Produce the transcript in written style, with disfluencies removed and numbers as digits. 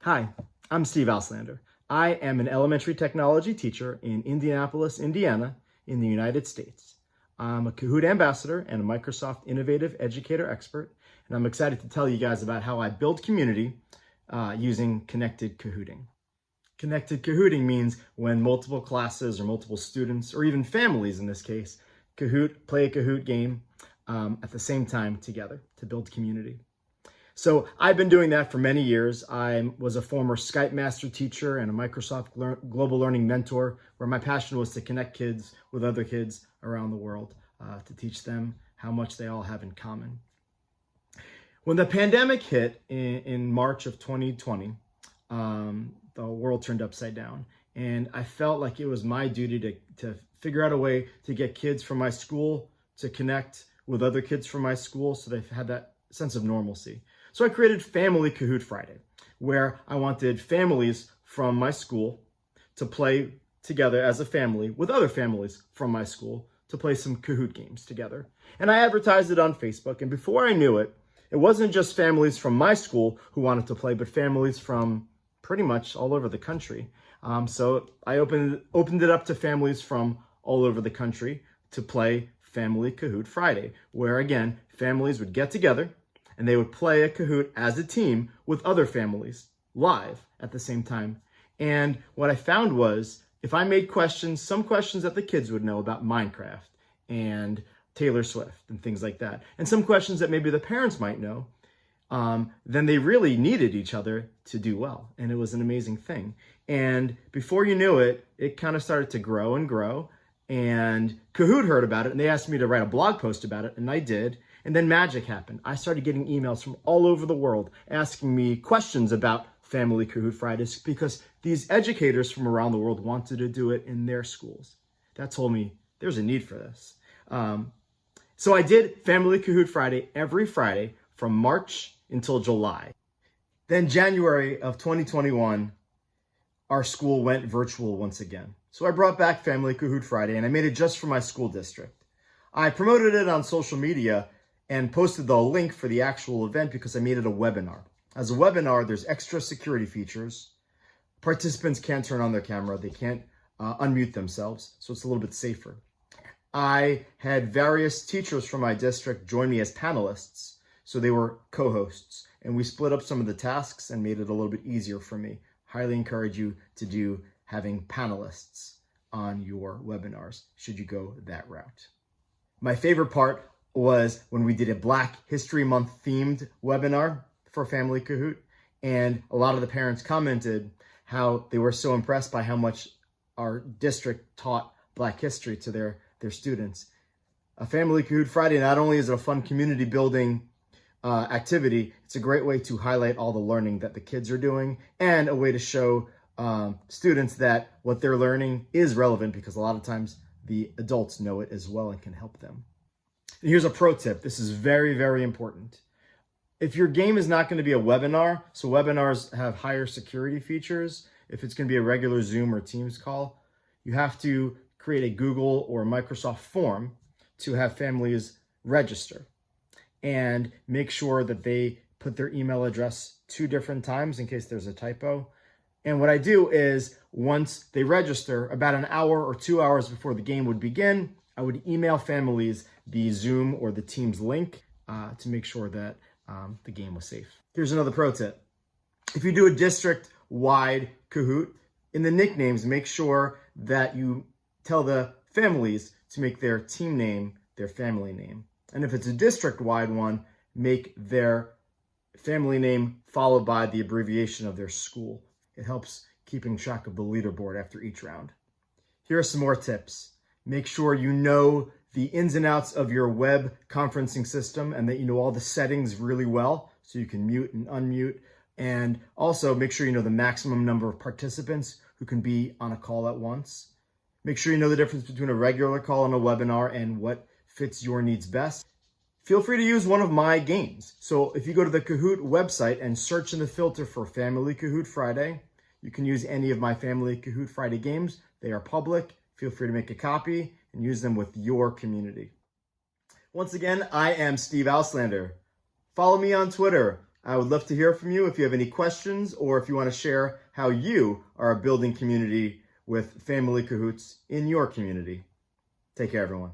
Hi, I'm Steve Auslander. I am an elementary technology teacher in Indianapolis, Indiana, in the United States. I'm a Kahoot ambassador and a Microsoft Innovative Educator expert, and I'm excited to tell you guys about how I build community using connected Kahooting. Connected Kahooting means when multiple classes or multiple students, or even families in this case, play a Kahoot game at the same time together to build community. So I've been doing that for many years. I was a former Skype master teacher and a Microsoft Global Learning mentor, where my passion was to connect kids with other kids around the world to teach them how much they all have in common. When the pandemic hit in March of 2020, the world turned upside down. And I felt like it was my duty to figure out a way to get kids from my school to connect with other kids from my school so they had that sense of normalcy. So I created Family Kahoot Friday, where I wanted families from my school to play together as a family with other families from my school to play some Kahoot games together. And I advertised it on Facebook, and before I knew it, it wasn't just families from my school who wanted to play, but families from pretty much all over the country. So I opened it up to families from all over the country to play Family Kahoot Friday, where again, families would get together and they would play a Kahoot as a team with other families live at the same time. And what I found was, if I made some questions that the kids would know about Minecraft and Taylor Swift and things like that, and some questions that maybe the parents might know, then they really needed each other to do well. And it was an amazing thing. And before you knew it, it kind of started to grow and grow. And Kahoot heard about it and they asked me to write a blog post about it, and I did. And then magic happened. I started getting emails from all over the world asking me questions about Family Kahoot Fridays because these educators from around the world wanted to do it in their schools. That told me there's a need for this. So I did Family Kahoot Friday every Friday from March until July. Then January of 2021, our school went virtual once again. So I brought back Family Kahoot Friday and I made it just for my school district. I promoted it on social media and posted the link for the actual event because I made it a webinar. As a webinar, there's extra security features. Participants can't turn on their camera. They can't unmute themselves, so it's a little bit safer. I had various teachers from my district join me as panelists, so they were co-hosts, and we split up some of the tasks and made it a little bit easier for me. Highly encourage you to do having panelists on your webinars, should you go that route. My favorite part was when we did a Black History Month themed webinar for Family Kahoot, and a lot of the parents commented how they were so impressed by how much our district taught Black history to their students. A Family Kahoot Friday, not only is it a fun community building activity, it's a great way to highlight all the learning that the kids are doing and a way to show students that what they're learning is relevant, because a lot of times the adults know it as well and can help them. And here's a pro tip. This is very, very important. If your game is not going to be a webinar, so webinars have higher security features. If it's going to be a regular Zoom or Teams call, you have to create a Google or Microsoft form to have families register and make sure that they put their email address 2 different times in case there's a typo. And what I do is, once they register, about an hour or 2 hours before the game would begin, I would email families the Zoom or the Teams link to make sure that the game was safe. Here's another pro tip. If you do a district-wide Kahoot, in the nicknames, make sure that you tell the families to make their team name their family name. And if it's a district-wide one, make their family name followed by the abbreviation of their school. It helps keeping track of the leaderboard after each round. Here are some more tips. Make sure you know the ins and outs of your web conferencing system and that you know all the settings really well so you can mute and unmute. And also make sure you know the maximum number of participants who can be on a call at once. Make sure you know the difference between a regular call and a webinar and what fits your needs best. Feel free to use one of my games. So if you go to the Kahoot website and search in the filter for Family Kahoot Friday, you can use any of my Family Kahoot Friday games. They are public. Feel free to make a copy and use them with your community. Once again, I am Steve Auslander. Follow me on Twitter. I would love to hear from you if you have any questions or if you want to share how you are building community with Family Cahoots in your community. Take care, everyone.